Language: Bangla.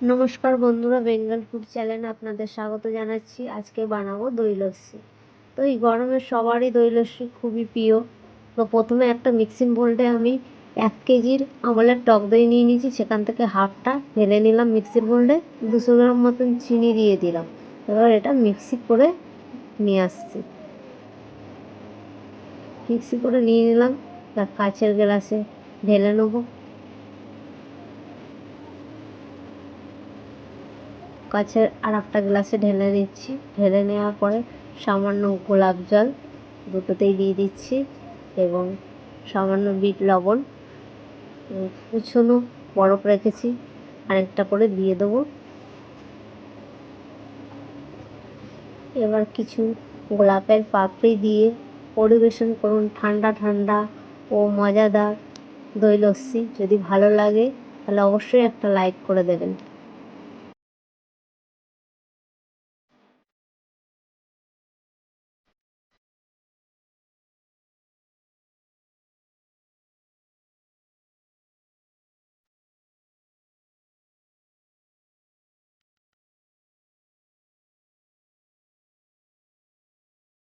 নমস্কার বন্ধুরা, বেঙ্গল ফুড চ্যানেলে আপনাদের স্বাগত জানাচ্ছি। আজকে বানাবো দই লস্যি। তো এই গরমে সবারই দই লস্যি খুবই প্রিয়। তো প্রথমে একটা মিক্সিং বোলে আমি 1 কেজির আমলের টক দই নিয়ে নিয়েছি, সেখান থেকে হাফটা ঢেলে নিলাম মিক্সিং বোলে। 200 গ্রাম মতন চিনি দিয়ে দিলাম। এবার এটা মিক্সি করে নিয়ে আসছি। মিক্সি করে নিয়ে নিলাম, কাচের গ্লাসে ঢেলে নেবো। কাছের আর একটা গ্লাসে ঢেলে দিচ্ছি। ঢেলে নেওয়ার পরে সামান্য গোলাপ জল দুটোতেই দিয়ে দিচ্ছি এবং সামান্য বিট লবণ, কুচনো বরফ রেখেছি আরেকটা করে দিয়ে দেবো। এবার কিছু গোলাপের পাপড়ি দিয়ে পরিবেশন করুন ঠান্ডা ঠান্ডা ও মজাদার দই লস্যি। যদি ভালো লাগে তাহলে অবশ্যই একটা লাইক করে দেবেন।